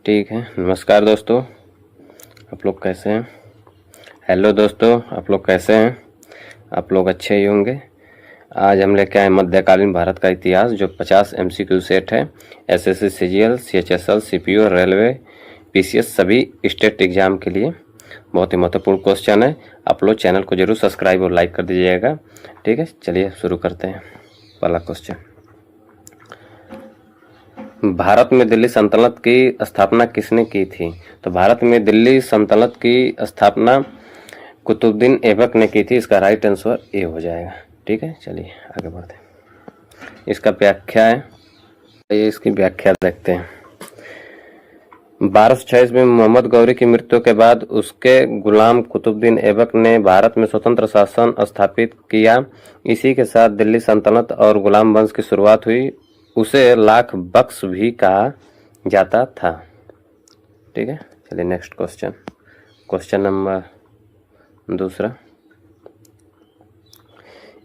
ठीक है। नमस्कार दोस्तों, आप लोग कैसे हैं? हेलो दोस्तों, आप लोग कैसे हैं? आप लोग अच्छे ही होंगे। आज हम लेके आए मध्यकालीन भारत का इतिहास, जो 50 MCQ सेट है। SSC, CGL, CHSL, CPO, railway, PCS सभी स्टेट एग्जाम के लिए बहुत ही महत्वपूर्ण क्वेश्चन है। आप लोग चैनल को जरूर सब्सक्राइब और लाइक कर दीजिएगा। ठीक है, चलिए शुरू करते हैं। पहला क्वेश्चन, भारत में दिल्ली सल्तनत की स्थापना किसने की थी? तो भारत में दिल्ली सल्तनत की स्थापना कुतुबुद्दीन ऐबक ने की थी। इसका राइट आंसर ए हो जाएगा। ठीक है, चलिए आगे बढ़ते हैं। इसका व्याख्या है, ये इसकी व्याख्या देखते हैं। 1226 में मोहम्मद गौरी की मृत्यु के बाद उसके गुलाम कुतुबुद्दीन ऐबक ने भारत में स्वतंत्र शासन स्थापित किया। इसी के साथ दिल्ली सल्तनत और गुलाम वंश की शुरुआत हुई। उसे लाख बख्श भी कहा जाता था। ठीक है, चलिए नेक्स्ट क्वेश्चन। क्वेश्चन नंबर दूसरा,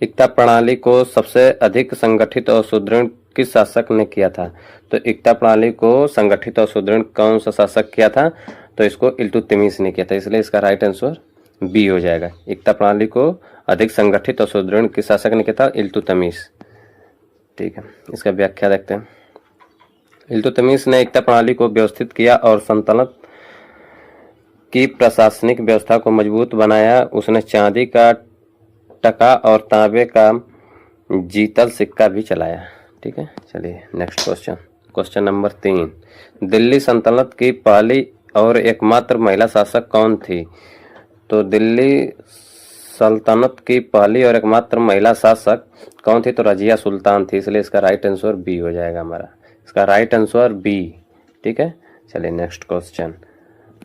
एकता प्रणाली को सबसे अधिक संगठित और सुदृढ़ किस शासक ने किया था? तो एकता प्रणाली को संगठित और सुदृढ़ कौन सा शासक किया था? तो इसको इल्तुतमिश ने किया था, इसलिए इसका राइट आंसर बी हो जाएगा। एकता प्रणाली को अधिक संगठित और सुदृढ़ किस शासक ने किया था? इल्तुतमिश। ठीक है, इसका व्याख्या देखते हैं। इल्तुतमिश ने एकता प्रणाली को व्यवस्थित किया और सल्तनत की प्रशासनिक व्यवस्था को मजबूत बनाया। उसने चांदी का टका और तांबे का जीतल सिक्का भी चलाया। ठीक है, चलिए next question. Question number 3, Delhi सल्तनत की पहली और एकमात्र महिला शासक कौन थी? तो दिल्ली सल्तनत की पहली और एकमात्र महिला शासक कौन थी? तो रजिया सुल्तान थी, इसलिए इसका राइट आंसर बी हो जाएगा हमारा। इसका राइट आंसर बी। ठीक है, चलिए नेक्स्ट क्वेश्चन।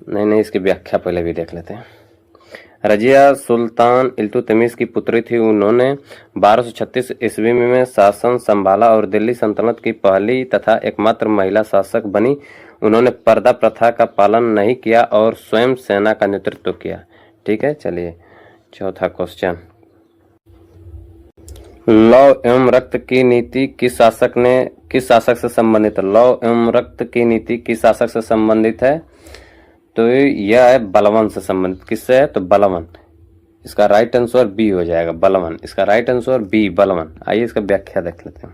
नहीं, इसकी व्याख्या पहले भी देख लेते हैं। रजिया सुल्तान इल्तुतमिश की पुत्री थी। उन्होंने 1236 ईस्वी में शासन संभाला और दिल्ली सल्तनत की पहली तथा एकमात्र महिला शासक बनी। उन्होंने पर्दा प्रथा का पालन नहीं किया और स्वयं सेना का नेतृत्व किया। ठीक है, चलिए चौथा क्वेश्चन, लौ एवं रक्त की नीति किस शासक से संबंधित है? लौ एवं रक्त की नीति किस शासक से संबंधित है? तो यह है बलवन से संबंधित। किससे है? तो बलवन। इसका राइट आंसर बी हो जाएगा, बलवन। इसका राइट आंसर बी, बलवन। आइए इसका व्याख्या देख लेते हैं।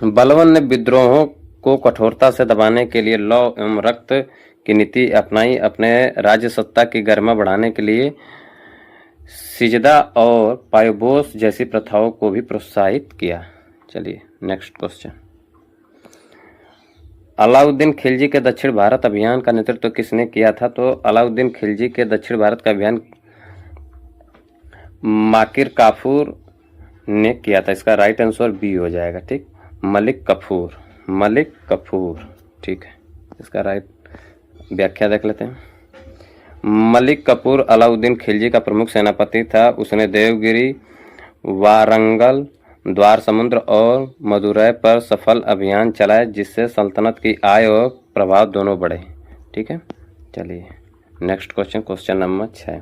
बलवन ने विद्रोहों को कठोरता से दबाने के लिए लौ एवं रक्त की नीति अपनाई। अपने राज्य सत्ता की गरिमा बढ़ाने के लिए सिजदा और पायबोस जैसी प्रथाओं को भी प्रोत्साहित किया। चलिए नेक्स्ट क्वेश्चन, अलाउद्दीन खिलजी के दक्षिण भारत अभियान का नेतृत्व किसने किया था? तो अलाउद्दीन खिलजी के दक्षिण भारत का अभियान माकिर काफूर ने किया था। इसका राइट आंसर बी हो जाएगा। ठीक, मलिक कफूर, मलिक कफूर। ठीक है, इसका राइट व्याख्या देख लेते हैं। मलिक कफूर अलाउद्दीन खिलजी का प्रमुख सेनापति था। उसने देवगिरी, वारंगल, द्वार समुद्र और मदुरै पर सफल अभियान चलाए, जिससे सल्तनत की आय और प्रभाव दोनों बढ़े। ठीक है, चलिए नेक्स्ट क्वेश्चन। क्वेश्चन नंबर 6,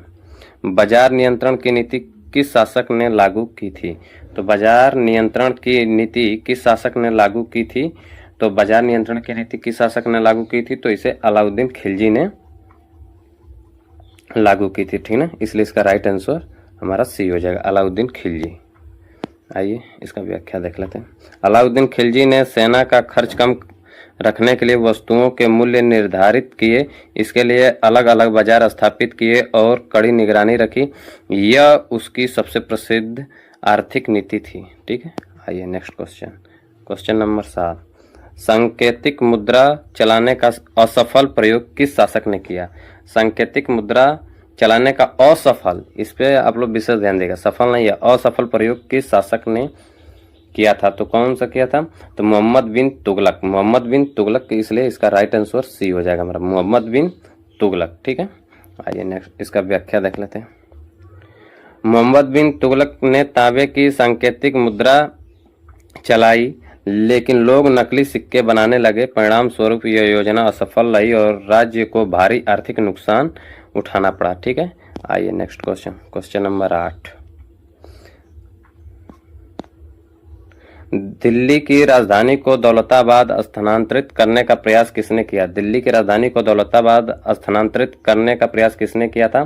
बाजार नियंत्रण की नीति किस शासक ने लागू की थी? तो बाजार नियंत्रण की नीति किस शासक ने लागू की थी? तो बाजार नियंत्रण की नीति किस शासक ने लागू की थी? तो इसे अलाउद्दीन खिलजी ने लागू की थी। ठीक ना, इसलिए इसका राइट आंसर हमारा सी हो जाएगा, अलाउद्दीन खिलजी। आइए इसका व्याख्या देख लेते हैं। अलाउद्दीन खिलजी ने सेना का खर्च कम रखने के लिए वस्तुओं के मूल्य निर्धारित किए। इसके लिए अलग अलग बाजार स्थापित किए और कड़ी निगरानी रखी। यह उसकी सबसे प्रसिद्ध आर्थिक नीति थी। ठीक है, आइए नेक्स्ट क्वेश्चन। क्वेश्चन नंबर 7, सांकेतिक मुद्रा चलाने का असफल प्रयोग किस शासक ने किया? सांकेतिक मुद्रा चलाने का असफल, इस पे आप लोग विशेष ध्यान देगा, सफल नहीं है, असफल प्रयोग किस शासक ने किया था? तो कौन सा किया था? तो मोहम्मद बिन तुगलक, मोहम्मद बिन तुगलक। इसलिए इसका राइट आंसर सी हो जाएगा हमारा, मोहम्मद बिन तुगलक। ठीक है, आइए नेक्स्ट इसका व्याख्या देख लेते हैं। मोहम्मद बिन तुगलक ने तांबे की सांकेतिक मुद्रा चलाई, लेकिन लोग नकली सिक्के बनाने लगे। परिणाम स्वरूप यह योजना असफल रही और राज्य को भारी आर्थिक नुकसान उठाना पड़ा। ठीक है, आइए next question. Question number 8, Delhi की राजधानी को दौलताबाद स्थानांतरित करने का प्रयास किसने किया? दिल्ली की राजधानी को दौलताबाद स्थानांतरित करने का प्रयास किसने किया था?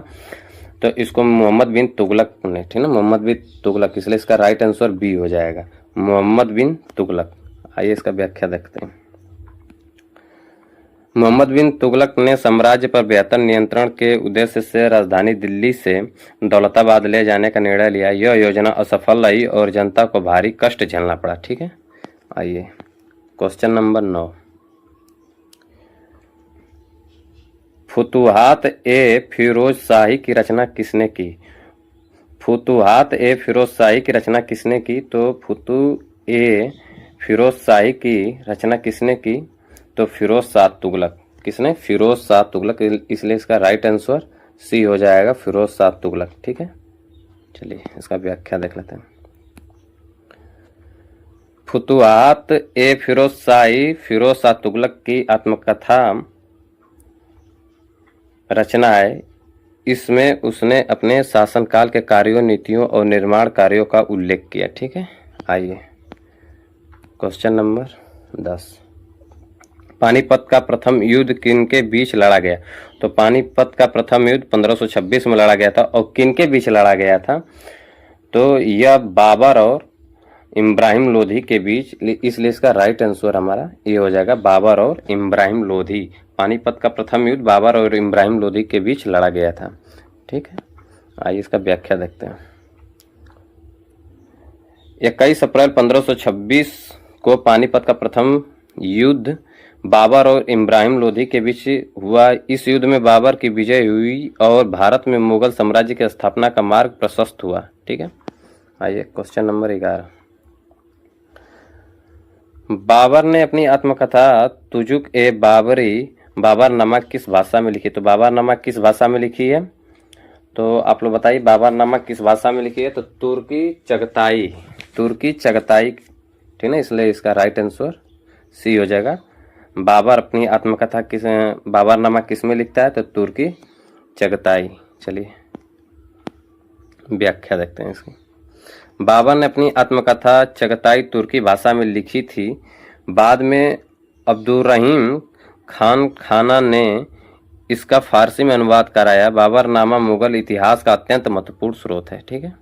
तो इसको मोहम्मद बिन तुगलक ने, ठीक ना, मोहम्मद बिन तुगलक, इसलिए इसका राइट आंसर बी हो जाएगा, मोहम्मद बिन तुगलक। आइए इसका व्याख्या देखते हैं। मोहम्मद बिन तुगलक ने साम्राज्य पर बेहतर नियंत्रण के उद्देश्य से राजधानी दिल्ली से दौलताबाद ले जाने का निर्णय लिया। यह योजना असफल रही और जनता को भारी कष्ट झेलना पड़ा। ठीक है, आइए क्वेश्चन नंबर 9। फुतुहात ए फिरोज शाही की रचना किसने की? फुतुहात ए फिरोज शाही की रचना किसने की? तो फुतु ए फिरोज शाही की रचना किसने की? तो फिरोज शाह तुगलक। किसने? फिरोज शाह तुगलक, इसलिए इसका राइट आंसर सी हो जाएगा, फिरोज शाह तुगलक। ठीक है, चलिए इसका व्याख्या देख लेते हैं। फुतुहात ए फिरोज शाही फिरोज शाह तुगलक की आत्मकथा रचना है। इसमें उसने अपने शासनकाल के कार्यों, नीतियों और निर्माण कार्यों का उल्लेख किया। ठीक है, आइए क्वेश्चन नंबर 10। पानीपत का प्रथम युद्ध किनके बीच लड़ा गया? तो पानीपत का प्रथम युद्ध 1526 में लड़ा गया था, और किनके बीच लड़ा गया था? तो यह बाबर और इब्राहिम लोधी के बीच, इसलिए इसका राइट आंसर हमारा ये हो जाएगा, बाबर और इब्राहिम लोधी। पानीपत का प्रथम युद्ध बाबर और इब्राहिम लोधी के बीच लड़ा गया था। ठीक है, आइए इसका व्याख्या देखते हैं। 21 अप्रैल 1526 को पानीपत का प्रथम युद्ध बाबर और इब्राहिम लोधी के बीच हुआ। इस युद्ध में बाबर की विजय हुई और भारत में मुगल साम्राज्य की स्थापना का मार्ग प्रशस्त हुआ। ठीक है, आइए क्वेश्चन नंबर 11। बाबर ने अपनी आत्मकथा तुजुक ए बाबरी बाबरनामा किस भाषा में लिखी? तो बाबरनामा किस भाषा में लिखी है? तो आप लोग बताइए, बाबरनामा किस भाषा में लिखी है? तो तुर्की चगताई, तुर्की चगताई, ठीक है, इसलिए इसका राइट आंसर सी हो जाएगा। बाबर अपनी आत्मकथा बाबरनामा किस में लिखता है? तो तुर्की चगताई। चलिए व्याख्या देखते हैं इसकी। बाबर ने अपनी आत्मकथा चगताई तुर्की भाषा में लिखी थी। बाद में अब्दुर्रहीम खान खाना ने इसका फारसी में अनुवाद कराया। बाबरनामा मुगल इतिहास का अत्यंत महत्वपूर्ण स्रोत है। ठीक है,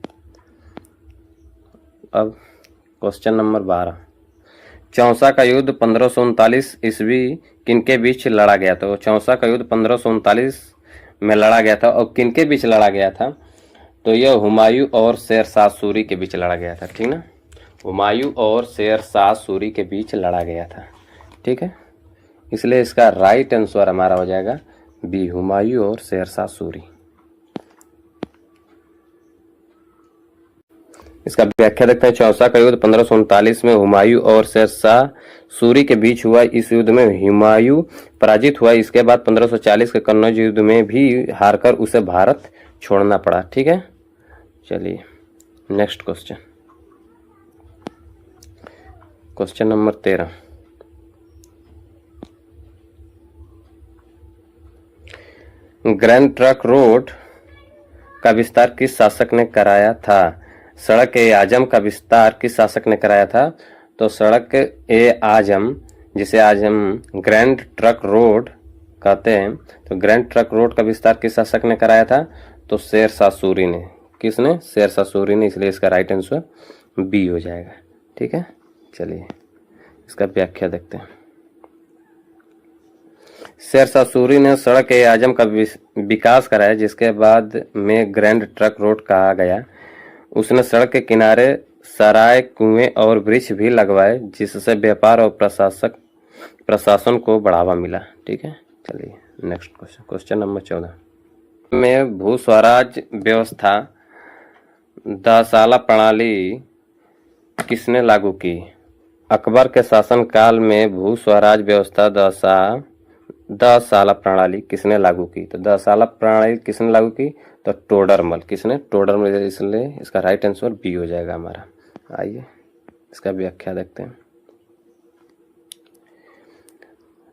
अब क्वेश्चन नंबर 12। चौसा का युद्ध 1539 ईस्वी किनके बीच लड़ा गया? तो चौसा का युद्ध 1539 में लड़ा गया था, और किनके बीच लड़ा गया था? तो यह हुमायूं और शेर शाह सूरी के बीच लड़ा गया था। ठीक ना, हुमायूं और शेर शाह सूरी के बीच लड़ा गया था। ठीक है, इसलिए इसका राइट आंसर हमारा हो जाएगा बी, हुमायूं और शेर शाह सूरी। इसका व्याख्या देखते हैं। चौसा का युद्ध 1539 में हुमायूं और शेर शाह सूरी के बीच हुआ। इस युद्ध में हुमायूं पराजित हुआ। इसके बाद 1540 के कन्नौज युद्ध में भी हारकर उसे भारत छोड़ना पड़ा। ठीक है, चलिए next question, question number 13। Grand trunk road का विस्तार किस शासक ने कराया था? सड़क ए आजम का विस्तार किस शासक ने कराया था? तो सड़क ए आजम, जिसे आज हम ग्रैंड ट्रंक रोड कहते हैं, तो ग्रैंड ट्रंक रोड का विस्तार किस शासक ने कराया था? तो शेर शाह सूरी ने। किसने? शेर शाह सूरी ने, इसलिए इसका राइट आंसर बी हो जाएगा। ठीक है, चलिए इसका व्याख्या देखते हैं। शेर शाह सूरी ने सड़क ए आजम का विकास कराया, जिसके बाद में ग्रैंड ट्रंक रोड कहा गया। उसने सड़क के किनारे सराय, कुएं और वृक्ष भी लगवाए, जिससे व्यापार और प्रशासन को बढ़ावा मिला। ठीक है, चलिए नेक्स्ट क्वेश्चन, क्वेश्चन नंबर 14 में भू स्वराज व्यवस्था दसाला प्रणाली किसने लागू की? अकबर के शासनकाल में भू स्वराज व्यवस्था दसाला प्रणाली किसने लागू की? तो दसाला प्रणाली किसने लागू की? तो टोडरमल। किसने? टोडरमल, इसलिए इसका राइट आंसर बी हो जाएगा हमारा। आइए इसका व्याख्या देखते हैं।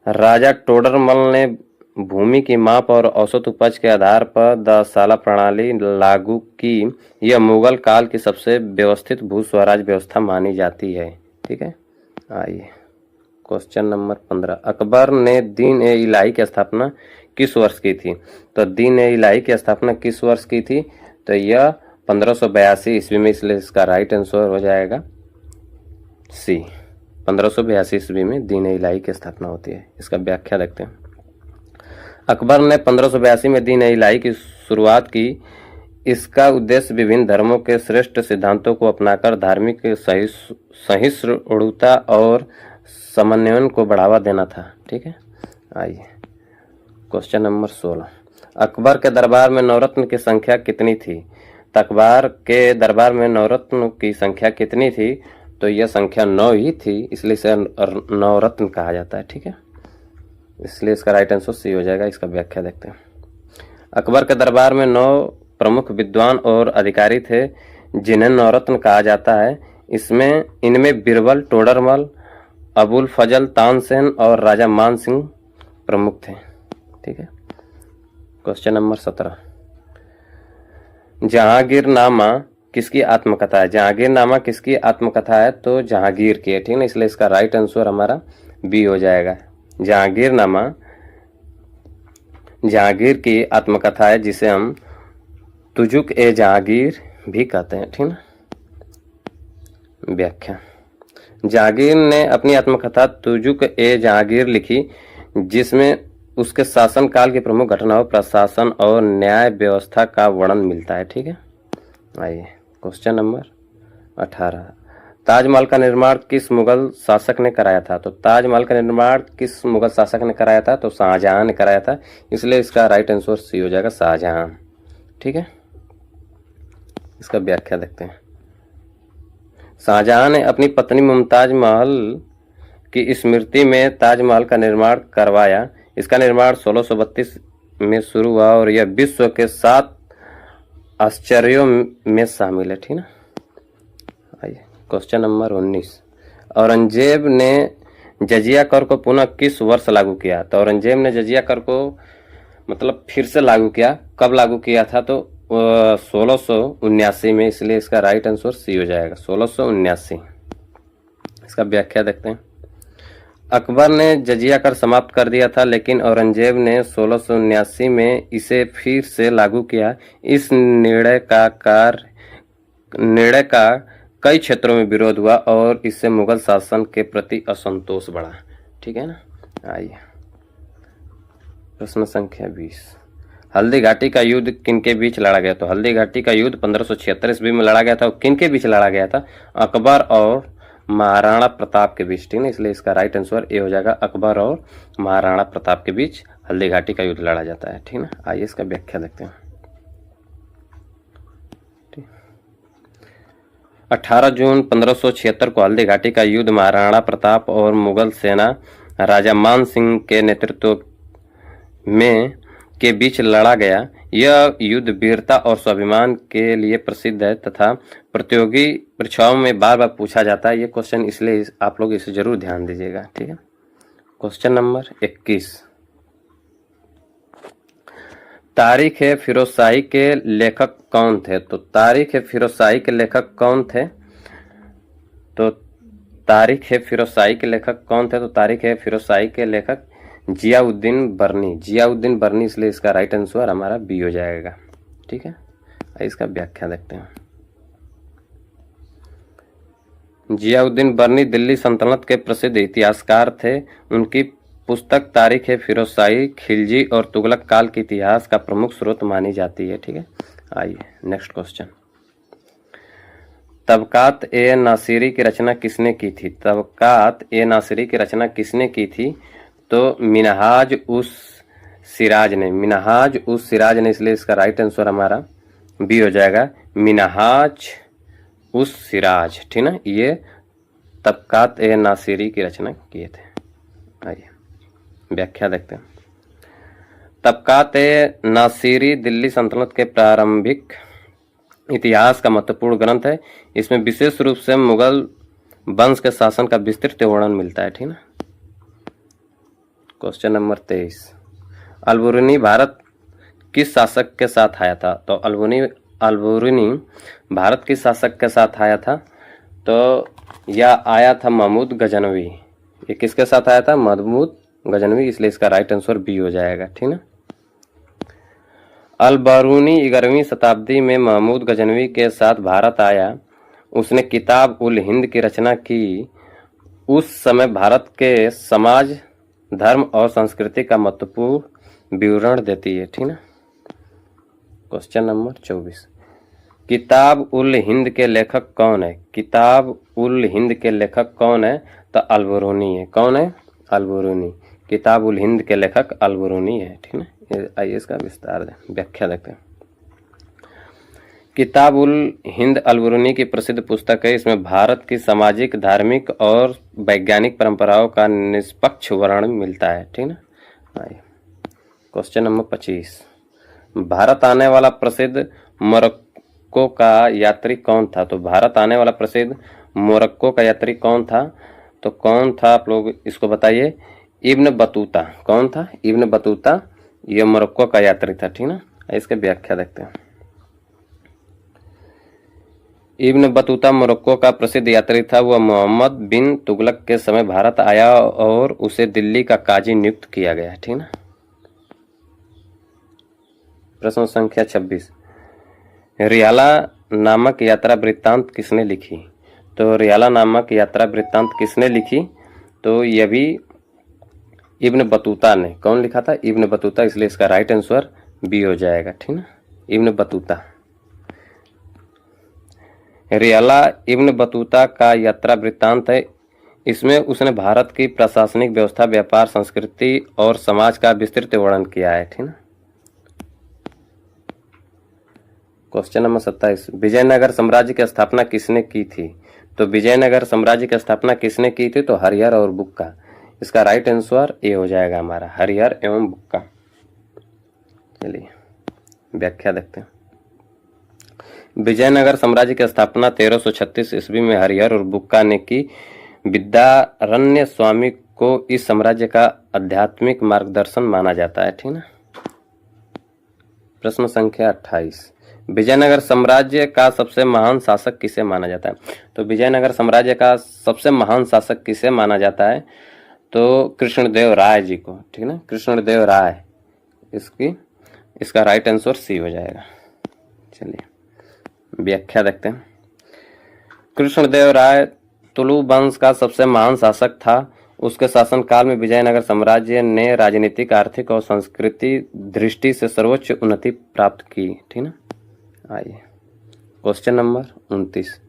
राजा टोडरमल ने भूमि की माप और औसत उपज के आधार पर दसाला प्रणाली लागू की। यह मुगल काल की सबसे व्यवस्थित भू स्वराज व्यवस्था मानी जाती है। ठीक है। आइए क्वेश्चन नंबर 15, अकबर ने दीन ए इलाही की स्थापना किस वर्ष की थी? तो दीन ए इलाही की स्थापना किस वर्ष की थी? तो यह 1582 ईस्वी में, इसलिए इसका राइट आंसर हो जाएगा सी। 1582 ईस्वी में दीन ए इलाही की स्थापना होती है। इसका व्याख्या देखते हैं। अकबर ने 1582 में दीन ए इलाही की शुरुआत की। इसका उद्देश्य विभिन्न धर्मों के श्रेष्ठ सिद्धांतों को अपनाकर धार्मिक सहिष्णुता और समन्वय को बढ़ावा देना था। ठीक है। आइए क्वेश्चन नंबर 16, अकबर के दरबार में नवरत्न की संख्या कितनी थी? तो अकबर के दरबार में नवरत्न की संख्या कितनी थी? तो यह संख्या 9 ही थी, इसलिए इसे नवरत्न कहा जाता है। ठीक है, इसलिए इसका राइट आंसर सी हो जाएगा। इसका व्याख्या देखते हैं। अकबर के दरबार में 9 प्रमुख विद्वान और अधिकारी थे जिन्हें नवरत्न कहा जाता है। इनमें बीरबल, टोडरमल, अबुल फजल, तानसेन और राजा मान सिंह प्रमुख थे। ठीक है। क्वेश्चन नंबर 17, जहांगीरनामा किसकी आत्मकथा है? जहांगीरनामा किसकी आत्मकथा है? तो जहांगीर की है। ठीक है, इसलिए इसका राइट आंसर हमारा बी हो जाएगा। जहांगीरनामा जहांगीर की आत्मकथा है, जिसे हम तुजुक ए जहांगीर भी कहते हैं। ठीक है। व्याख्या, जहांगीर ने अपनी आत्मकथा तुजुक ए जहांगीर लिखी, जिसमें उसके शासन काल की प्रमुख घटनाओं, प्रशासन और न्याय व्यवस्था का वर्णन मिलता है। ठीक है। आइए क्वेश्चन नंबर 18, ताजमहल का निर्माण किस मुगल शासक ने कराया था? तो ताजमहल का निर्माण किस मुगल शासक ने कराया था? तो शाहजहां ने कराया था, इसलिए इसका राइट आंसर सी हो जाएगा, शाहजहां। ठीक है। इसका व्याख्या देखते हैं। शाहजहां ने अपनी पत्नी मुमताज महल की स्मृति में ताजमहल का निर्माण करवाया। इसका निर्माण 1632 में शुरू हुआ और यह विश्व के 7 आश्चर्यों में शामिल है। ठीक ना। आइए क्वेश्चन नंबर 19, औरंगजेब ने जजिया कर को पुनः किस वर्ष लागू किया? तो औरंगजेब ने जजिया कर को मतलब फिर से लागू किया। कब लागू किया था? तो 1679 में, इसलिए इसका राइट आंसर सी हो जाएगा, 1679। इसका व्याख्या देखते हैं। अकबर ने जजिया कर समाप्त कर दिया था, लेकिन औरंगजेब ने 1679 में इसे फिर से लागू किया। इस निर्णय का कई क्षेत्रों में विरोध हुआ और इससे मुगल शासन के प्रति असंतोष बढ़ा। ठीक है ना। आइए प्रश्न संख्या 20, हल्दी घाटी का युद्ध किनके बीच लड़ा गया? तो हल्दी घाटी का युद्ध 1576 ईस्वी में लड़ा गया था। और किनके बीच लड़ा गया था? अकबर और महाराणा प्रताप के बीच। ठीक है, इसलिए इसका राइट आंसर ए हो जाएगा, अकबर और महाराणा प्रताप के बीच हल्दी घाटी का युद्ध लड़ा जाता है। ठीक ना। आइए इसका व्याख्या देखते हैं। 18 जून 1576 को हल्दी घाटी का युद्ध महाराणा प्रताप और मुगल सेना राजा मान सिंह के नेतृत्व में के बीच लड़ा गया। यह युद्ध वीरता और स्वाभिमान के लिए प्रसिद्ध है तथा प्रतियोगी परीक्षाओं में बार बार पूछा जाता है। ये क्वेश्चन, इसलिए आप लोग इसे जरूर ध्यान दीजिएगा। ठीक है। क्वेश्चन नंबर 21, तारीख ए फिरोजशाही के लेखक कौन थे? तो तारीख ए फिरोजशाही के लेखक कौन थे? तो तारीख ए फिरोजशाही के लेखक कौन थे? तो तारीख ए फिरोजशाही के लेखक जियाउद्दीन बर्नी। जियाउद्दीन बर्नी, इसलिए इसका राइट आंसर हमारा बी हो जाएगा। ठीक है। इसका व्याख्या देखते हैं। जियाउद्दीन बर्नी दिल्ली सल्तनत के प्रसिद्ध इतिहासकार थे। उनकी पुस्तक तारीख ए फिरोजशाही खिलजी और तुगलक काल के इतिहास का प्रमुख स्रोत मानी जाती है। ठीक है। आइए नेक्स्ट क्वेश्चन, तबकात ए नासिरी की रचना किसने की थी? तबकात ए नासिरी की रचना किसने की थी? तो मिनहाज उस सिराज ने। मिनहाज उस सिराज ने, इसलिए इसका राइट आंसर हमारा बी हो जाएगा, मिनहाज उस सिराज। ठीक ना। ये तबकात ए नासिरी की रचना किए थे। आइए व्याख्या देखते हैं। तबकात ए नासिरी दिल्ली सल्तनत के प्रारंभिक इतिहास का महत्वपूर्ण ग्रंथ है। इसमें विशेष रूप से मुगल वंश के शासन का विस्तृत वर्णन मिलता है। ठीक ना। क्वेश्चन नंबर 23, अलबरूनी भारत किस शासक के साथ आया था? तो अलबरूनी भारत किस शासक के साथ आया था? तो यह आया था महमूद गजनवी। ये किसके साथ आया था? महमूद गजनवी, इसलिए इसका राइट आंसर बी हो जाएगा। ठीक ना। अल बरूनी 11वीं शताब्दी में महमूद गजनवी के साथ भारत आया। उसने किताब उल हिंद की रचना की। उस समय भारत के समाज, धर्म और संस्कृति का महत्वपूर्ण विवरण देती है। ठीक ना। क्वेश्चन नंबर 24, किताब उल हिंद के लेखक कौन है? किताब उल हिंद के लेखक कौन है? तो अल बरूनी है। कौन है? अल बरूनी। किताब उल हिंद के लेखक अल बरूनी है। ठीक ना। आइए इसका विस्तार व्याख्या देखते हैं। किताब उल हिंद अल बरूनी की प्रसिद्ध पुस्तक है। इसमें भारत की सामाजिक, धार्मिक और वैज्ञानिक परंपराओं का निष्पक्ष वर्णन मिलता है। ठीक ना। आइए क्वेश्चन नंबर 25, भारत आने वाला प्रसिद्ध मोरक्को का यात्री कौन था? तो भारत आने वाला प्रसिद्ध मोरक्को का यात्री कौन था? तो कौन था आप लोग इसको बताइए। Ibn Battuta. कौन था? इब्न बतूता, ये मोरक्को का यात्री था। ठीक ना। इसके व्याख्या देखते हैं। इब्न बतूता मोरक्को का प्रसिद्ध यात्री था। वह मोहम्मद बिन तुगलक के समय भारत आया और उसे दिल्ली का काजी नियुक्त किया गया। ठीक ना। प्रश्न संख्या 26, रियाला नामक यात्रा वृत्तांत किसने लिखी? तो रियाला नामक यात्रा वृत्तांत किसने लिखी? तो यह भी इब्न बतूता ने। कौन लिखा था? इब्न बतूता, इसलिए इसका राइट आंसर बी हो जाएगा। ठीक ना। Ibn Battuta. रियाला इब्न बतूता का यात्रा वृत्तांत है। इसमें उसने भारत की प्रशासनिक व्यवस्था, व्यापार, संस्कृति और समाज का विस्तृत वर्णन किया है। ठीक ना। क्वेश्चन नंबर 27, विजयनगर साम्राज्य की स्थापना किसने की थी? तो विजयनगर साम्राज्य की स्थापना किसने की थी? तो हरिहर और बुक्का। इसका राइट आंसर ए हो जाएगा हमारा, हरिहर एवं बुक्का। चलिए व्याख्या देखते हैं। विजयनगर साम्राज्य की स्थापना 1336 ईस्वी में हरिहर और बुक्का ने की। विद्यारण्य स्वामी को इस साम्राज्य का आध्यात्मिक मार्गदर्शन माना जाता है। ठीक ना। प्रश्न संख्या 28, विजयनगर साम्राज्य का सबसे महान शासक किसे माना जाता है? तो विजयनगर साम्राज्य का सबसे महान शासक किसे माना जाता है? तो कृष्णदेव राय जी को। ठीक ना। कृष्णदेव राय, इसका राइट आंसर सी हो जाएगा। चलिए व्याख्या देखते हैं। कृष्णदेव राय तुलु वंश का सबसे महान शासक था। उसके शासनकाल में विजयनगर साम्राज्य ने राजनीतिक, आर्थिक और संस्कृति दृष्टि से सर्वोच्च उन्नति प्राप्त की। ठीक ना। आइए क्वेश्चन नंबर 29,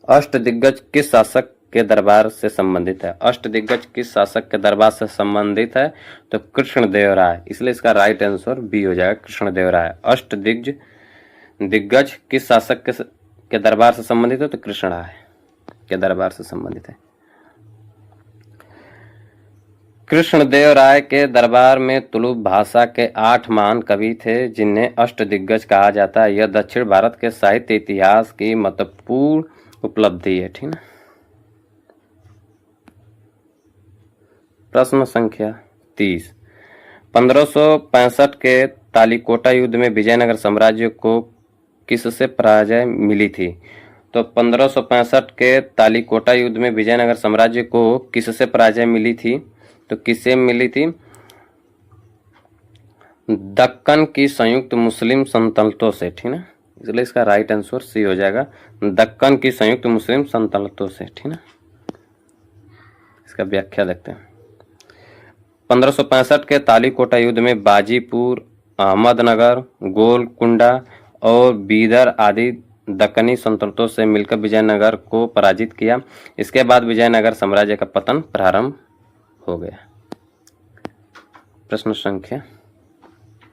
अष्टदिग्गज किस शासक के दरबार से संबंधित है? अष्टदिग्गज किस शासक के दरबार से संबंधित है? तो कृष्णदेव राय, इसलिए इसका राइट आंसर बी हो जाएगा, कृष्णदेव राय। दिग्गज किस शासक के दरबार से संबंधित है? तो कृष्ण राय के दरबार से संबंधित है। कृष्णदेव राय के दरबार में तुलु भाषा के 8 महान कवि थे जिन्हें अष्टदिग्गज कहा जाता है। यह दक्षिण भारत के साहित्य इतिहास की महत्वपूर्ण उपलब्धि है। ठीक ना। प्रश्न संख्या 30, 1565 के तालीकोटा युद्ध में विजयनगर साम्राज्य को किससे पराजय मिली थी? तो 1565 के तालीकोटा युद्ध में विजयनगर साम्राज्य को किससे पराजय मिली थी? तो किससे मिली थी? दक्कन की संयुक्त मुस्लिम सल्तनतों से। ठीक ना। इसलिए इसका राइट आंसर सी हो जाएगा, दक्कन की संयुक्त मुस्लिम सल्तनतों से। ठीक ना। इसका व्याख्या देखते हैं। 1565 के तालीकोटा युद्ध में बाजीपुर, अहमदनगर, गोलकुंडा और बीदर आदि दक्कनी सल्तनतों से मिलकर विजयनगर को पराजित किया। इसके बाद विजयनगर साम्राज्य का पतन प्रारंभ हो गया। प्रश्न संख्या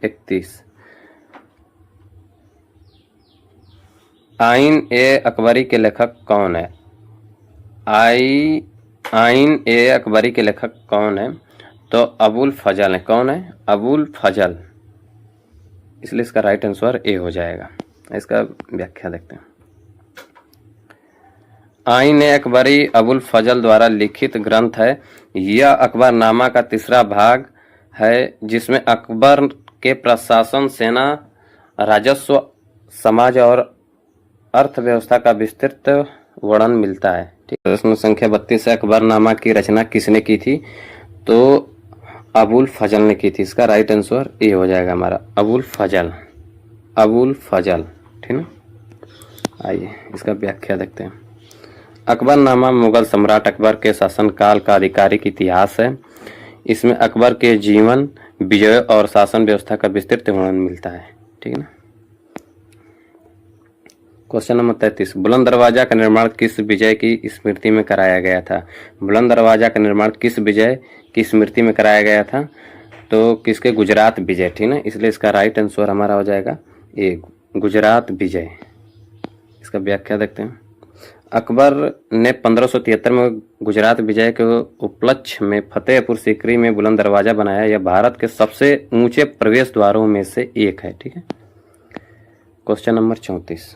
31, आइन ए अकबरी के लेखक कौन है? आइन ए अकबरी के लेखक कौन है? तो अबुल फजल है। कौन है? अबुल फजल, इसलिए इसका राइट आंसर ए हो जाएगा। इसका व्याख्या देखते हैं। आइन ए अकबरी अबुल फजल द्वारा लिखित ग्रंथ है। यह अकबरनामा का तीसरा भाग है जिसमें अकबर के प्रशासन, सेना, राजस्व, समाज और अर्थव्यवस्था का विस्तृत वर्णन मिलता है। ठीक, प्रश्न संख्या 32 है, अकबरनामा की रचना किसने की थी? तो अबुल फजल ने की थी। इसका राइट आंसर ए हो जाएगा हमारा, अबुल फजल, अबुल फजल। ठीक ना। आइए इसका व्याख्या देखते हैं। अकबरनामा मुगल सम्राट अकबर के शासनकाल का आधिकारिक इतिहास है। इसमें अकबर के जीवन, विजय और शासन व्यवस्था का विस्तृत वर्णन मिलता है। ठीक है ना। क्वेश्चन नंबर 33, बुलंद दरवाजा का निर्माण किस विजय की स्मृति में कराया गया था? बुलंद दरवाजा का निर्माण किस विजय की स्मृति में कराया गया था? तो किसके? गुजरात विजय। ठीक ना। इसलिए इसका राइट आंसर हमारा हो जाएगा ए, गुजरात विजय। इसका व्याख्या देखते हैं। अकबर ने 1573 में गुजरात विजय के उपलक्ष्य में फतेहपुर सीकरी में बुलंद दरवाजा बनाया। यह भारत के सबसे ऊंचे प्रवेश द्वारों में से एक है। ठीक है। क्वेश्चन नंबर 34,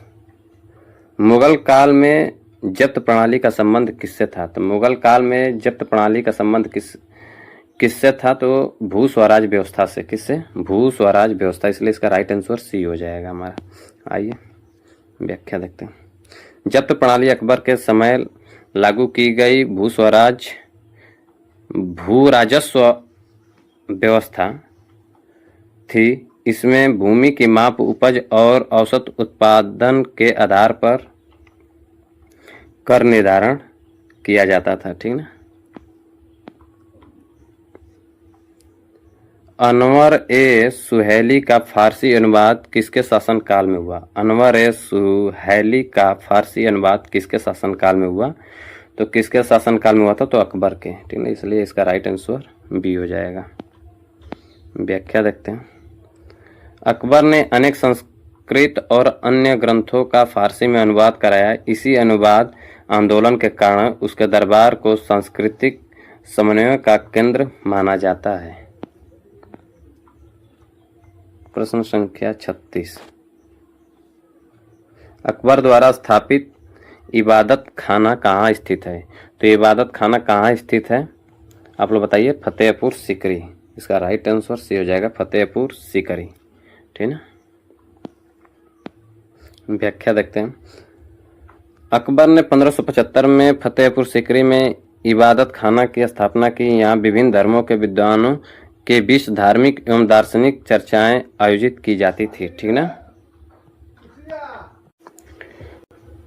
मुगल काल में जब्त प्रणाली का संबंध किससे था? तो मुगल काल में जब्त प्रणाली का संबंध किससे था? तो भू स्वराज व्यवस्था से। किससे? भू स्वराज व्यवस्था। इसलिए इसका राइट आंसर सी हो जाएगा हमारा। आइए व्याख्या देखते हैं। जब्त प्रणाली अकबर के समय लागू की गई भू स्वराज भू राजस्व व्यवस्था थी। इसमें भूमि की माप, उपज और औसत उत्पादन के आधार पर कर निर्धारण किया जाता था। ठीक ना। अनवर ए सुहेली का फारसी अनुवाद किसके शासनकाल में हुआ? अनवर ए सुहेली का फारसी अनुवाद किसके शासनकाल में हुआ? तो किसके शासनकाल में हुआ था? तो अकबर के। ठीक है। इसलिए इसका राइट आंसर बी हो जाएगा। व्याख्या देखते हैं। अकबर ने अनेक संस्कृत और अन्य ग्रंथों का फारसी में अनुवाद कराया। इसी अनुवाद आंदोलन के कारण उसके दरबार को सांस्कृतिक समन्वय का केंद्र माना जाता है। प्रश्न संख्या 36, अकबर द्वारा स्थापित इबादत खाना कहाँ स्थित है? तो इबादत खाना कहाँ स्थित है आप लोग बताइए? फतेहपुर सीकरी। इसका राइट आंसर सी हो जाएगा, फतेहपुर सीकरी। ठीक है। व्याख्या देखते हैं। अकबर ने 1575 में फतेहपुर सीकरी में इबादत खाना की स्थापना की। यहाँ विभिन्न धर्मों के विद्वानों के बीच धार्मिक एवं दार्शनिक चर्चाएं आयोजित की जाती थी। ठीक ना।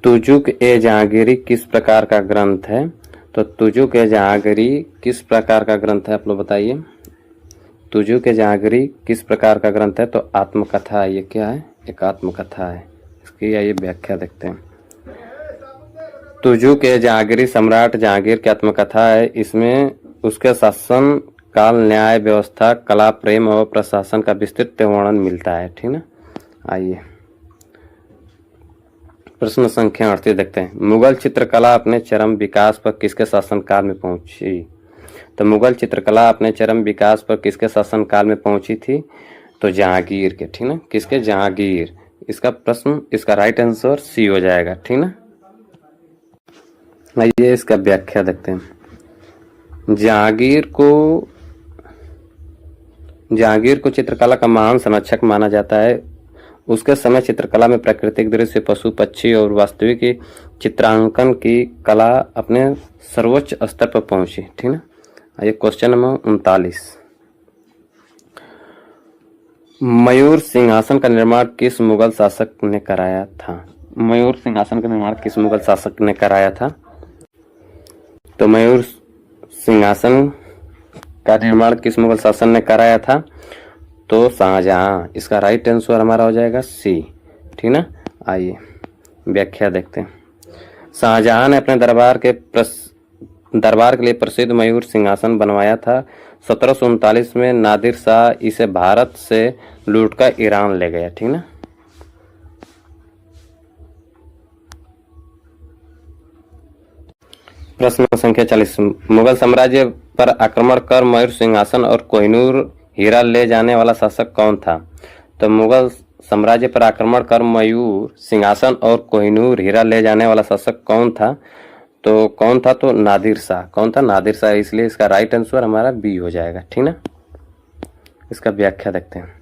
तुजुक ए जहांगीरी किस प्रकार का ग्रंथ है? तो तुजुक ए जहांगीरी किस प्रकार का ग्रंथ है आप लोग बताइए? तुजुक ए जहांगीरी किस प्रकार का ग्रंथ है? तो आत्मकथा। ये क्या है? एक आत्मकथा है। इसकी आइए व्याख्या देखते हैं। तुजुक ए जहांगीरी सम्राट जहांगीर की आत्मकथा है। इसमें उसके शासन काल, न्याय व्यवस्था, कला, प्रेम और प्रशासन का विस्तृत वर्णन मिलता है। ठीक ना। आइए प्रश्न संख्या 38 देखते हैं। मुगल चित्रकला अपने चरम विकास पर किसके शासनकाल में पहुंची? तो मुगल चित्रकला अपने चरम विकास पर किसके शासनकाल में पहुंची थी? तो जहांगीर के। ठीक ना। किसके? जहांगीर। इसका प्रश्न, इसका राइट आंसर सी हो जाएगा। ठीक ना। आइए इसका व्याख्या देखते हैं। जहांगीर को चित्रकला का महान संरक्षक माना जाता है। उसके समय चित्रकला में प्राकृतिक दृश्य, पशु पक्षी और वास्तविक चित्रांकन की कला अपने सर्वोच्च स्तर पर पहुंची। ठीक ना। आइए क्वेश्चन नंबर 39, मयूर सिंहासन का निर्माण किस मुगल शासक ने कराया था? मयूर सिंहासन का निर्माण किस मुगल शासक ने कराया था? तो मयूर सिंहासन का निर्माण किस मुगल शासक ने कराया था? तो शाहजहां। इसका राइट आंसर हमारा हो जाएगा सी। ठीक ना। आइए व्याख्या देखते हैं। शाहजहां ने अपने दरबार के लिए प्रसिद्ध मयूर सिंहासन बनवाया था। 1739 में नादिर शाह इसे भारत से लूटकर ईरान ले गया। ठीक ना। प्रश्न संख्या 40, मुगल साम्राज्य पर आक्रमण कर मयूर सिंहासन और कोहिनूर हीरा ले जाने वाला शासक कौन था? तो मुगल साम्राज्य पर आक्रमण कर मयूर सिंहासन और कोहिनूर हीरा ले जाने वाला शासक कौन था? तो कौन था? तो नादिर शाह। कौन था? नादिर शाह। इसलिए इसका राइट आंसर हमारा बी हो जाएगा। ठीक ना। इसका व्याख्या देखते हैं।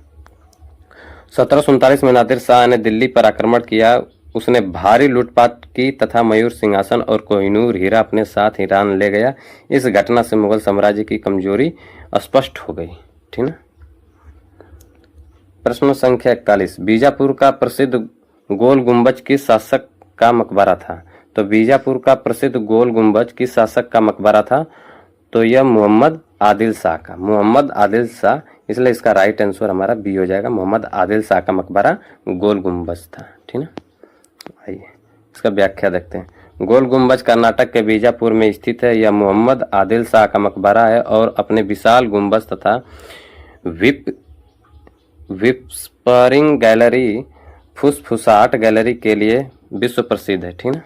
1747 में नादिर शाह ने दिल्ली पर आक्रमण किया। उसने भारी लूटपाट की तथा मयूर सिंहासन और कोहिनूर हीरा अपने साथ ईरान ले गया। इस घटना से मुगल साम्राज्य की कमजोरी स्पष्ट हो गई। ठीक ना। प्रश्न संख्या 41, बीजापुर का प्रसिद्ध गोल गुंबज किस शासक का मकबरा था? तो बीजापुर का प्रसिद्ध गोल गुंबज किस शासक का मकबरा था? तो यह मोहम्मद आदिल शाह का, मोहम्मद आदिल शाह, इसलिए इसका राइट आंसर हमारा बी हो जाएगा। मोहम्मद आदिल शाह का मकबरा गोल गुंबज था। ठीक ना। आइए इसका व्याख्या देखते हैं। गोल गुंबज कर्नाटक के बीजापुर में स्थित है। यह मोहम्मद आदिल शाह का मकबरा है और अपने विशाल गुंबज तथा विस्परिंग गैलरी, फुसफुसाहट गैलरी के लिए विश्व प्रसिद्ध है। ठीक है।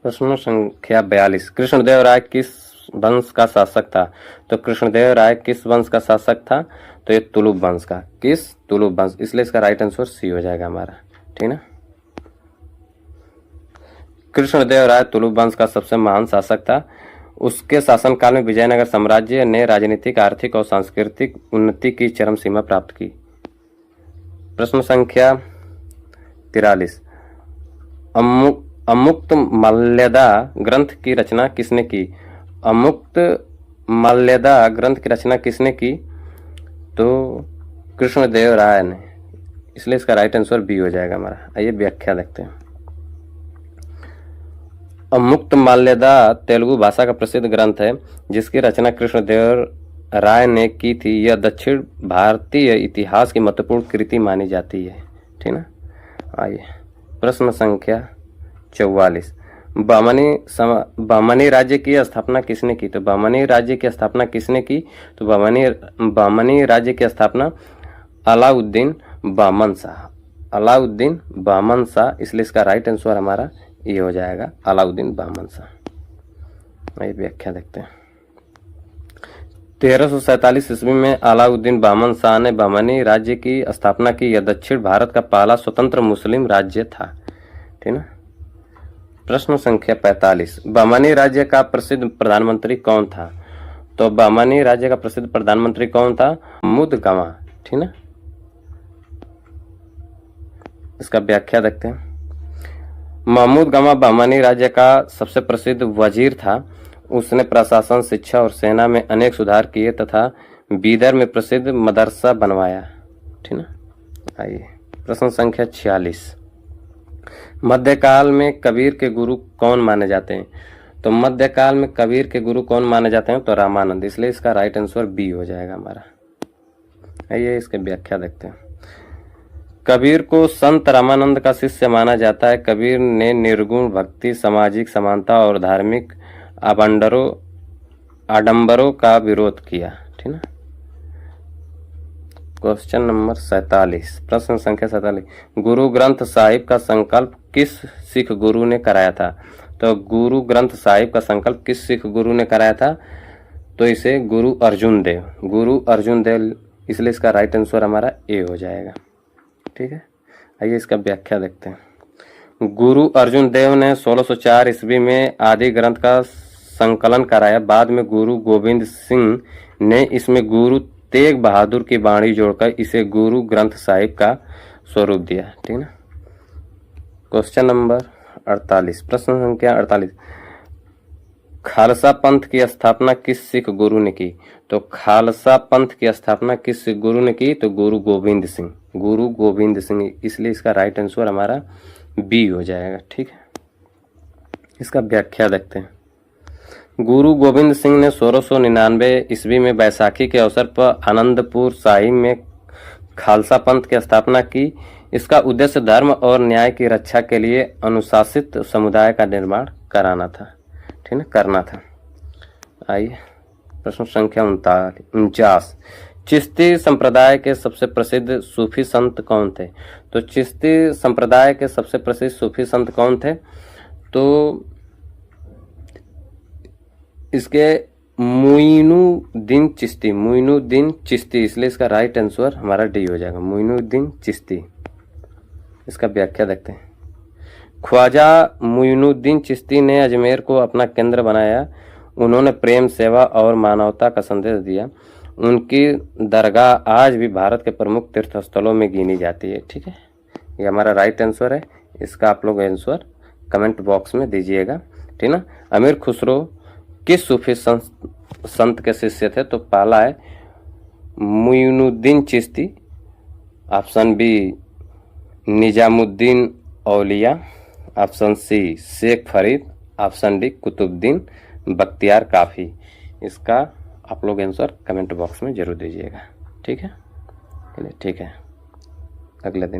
प्रश्न संख्या 42, कृष्णदेव राय किस वंश का शासक था? तो कृष्णदेव राय किस वंश का शासक था? तो ये तुलुप वंश का। किस? तुलुप वंश, इसलिए इसका राइट आंसर सी हो जाएगा हमारा। ठीक ना। कृष्णदेव राय तुलुप वंश का सबसे महान शासक था। उसके शासनकाल में विजयनगर साम्राज्य ने राजनीतिक, आर्थिक और सांस्कृतिक उन्नति की चरम सीमा प्राप्त की। प्रश्न संख्या 43, अमुक्त माल्यदा ग्रंथ की रचना किसने की? अमुक्त माल्यदा ग्रंथ की रचना किसने की? तो कृष्णदेव राय ने, इसलिए इसका राइट आंसर बी हो जाएगा हमारा। आइए व्याख्या देखते हैं। अमुक्त माल्यदा तेलुगु भाषा का प्रसिद्ध ग्रंथ है जिसकी रचना कृष्णदेव राय ने की थी। यह दक्षिण भारतीय इतिहास की महत्वपूर्ण कृति मानी जाती है। ठीक ना। आइए प्रश्न संख्या 44, बहमनी राज्य की स्थापना किसने की? तो बहमनी राज्य की स्थापना किसने की? तो बहमनी राज्य की स्थापना अलाउद्दीन बहमन शाह, अलाउद्दीन बहमन शाह, इसलिए इसका राइट आंसर हमारा ये हो जाएगा, अलाउद्दीन बहमन शाह। ये व्याख्या देखते हैं। 1347 ईस्वी में अलाउद्दीन बहमन शाह ने बहमनी राज्य की स्थापना की। यह दक्षिण भारत का पहला स्वतंत्र मुस्लिम राज्य था। ठीक ना। प्रश्न संख्या 45, बहमनी राज्य का प्रसिद्ध प्रधानमंत्री कौन था? तो बहमनी राज्य का प्रसिद्ध प्रधानमंत्री कौन था? महमूद गवा। ठीक ना। इसका व्याख्या देखते हैं। महमूद गवा बहमनी राज्य का सबसे प्रसिद्ध वजीर था। उसने प्रशासन, शिक्षा और सेना में अनेक सुधार किए तथा बीदर में प्रसिद्ध मदरसा बनवाया। ठीक ना। आइए प्रश्न संख्या 46, मध्यकाल में कबीर के गुरु कौन माने जाते हैं? तो मध्यकाल में कबीर के गुरु कौन माने जाते हैं? तो रामानंद, इसलिए इसका राइट आंसर बी हो जाएगा हमारा। आइए इसके व्याख्या देखते हैं। कबीर को संत रामानंद का शिष्य माना जाता है। कबीर ने निर्गुण भक्ति, सामाजिक समानता और धार्मिक आडंबरों का विरोध किया। ठीक ना। क्वेश्चन नंबर 47, प्रश्न संख्या 47, गुरु ग्रंथ साहिब का संकल्प किस सिख गुरु ने कराया था? तो गुरु ग्रंथ साहिब का संकल्प किस सिख गुरु ने कराया था? तो इसे गुरु अर्जुन देव, गुरु अर्जुन देव, इसलिए इसका राइट आंसर हमारा ए हो जाएगा। ठीक है। आइए इसका व्याख्या देखते हैं। गुरु अर्जुन देव ने 1604 ईस्वी में आदि ग्रंथ का संकलन कराया। बाद में गुरु गोविंद सिंह ने इसमें गुरु तेग बहादुर की वाणी जोड़कर इसे गुरु ग्रंथ साहिब का स्वरूप दिया। ठीक है। क्वेश्चन नंबर 48, प्रश्न संख्या 48, खालसा पंथ की स्थापना किस सिख गुरु ने की? तो खालसा पंथ की स्थापना किस सिख गुरु ने की? तो गुरु गोविंद सिंह, गुरु गोविंद सिंह, इसलिए इसका राइट आंसर हमारा बी हो जाएगा। ठीक है। इसका व्याख्या देखते हैं। गुरु गोविंद सिंह ने 1699 ईस्वी में बैसाखी के अवसर पर आनंदपुर साहिब में खालसा पंथ की स्थापना की। इसका उद्देश्य धर्म और न्याय की रक्षा के लिए अनुशासित समुदाय का निर्माण कराना था। ठीक है, करना था। आइए प्रश्न संख्या 49, चिश्ती संप्रदाय के सबसे प्रसिद्ध सूफी संत कौन थे? तो चिश्ती संप्रदाय के सबसे प्रसिद्ध सूफी संत कौन थे? तो इसके मुइनुद्दीन चिश्ती, मुइनुद्दीन चिश्ती, इसलिए इसका राइट आंसर हमारा डी हो जाएगा, मुइनुद्दीन चिश्ती। इसका व्याख्या देखते हैं। ख्वाजा मुइनुद्दीन चिश्ती ने अजमेर को अपना केंद्र बनाया। उन्होंने प्रेम, सेवा और मानवता का संदेश दिया। उनकी दरगाह आज भी भारत के प्रमुख तीर्थ स्थलों में गिनी जाती है। ठीक है, ये हमारा राइट आंसर है। इसका आप लोग आंसर कमेंट बॉक्स में दीजिएगा, ठीक ना। अमीर खुसरो किस सूफी संत के शिष्य थे? तो पहला है Muinuddin Chishti, option B Nizamuddin Auliya, option C Sheikh Farid, option D Qutbuddin Bakhtiyar Kaki. इसका आप लोग आंसर कमेंट बॉक्स में जरूर दीजिएगा, ठीक है। चलिए ठीक है, अगले दिन।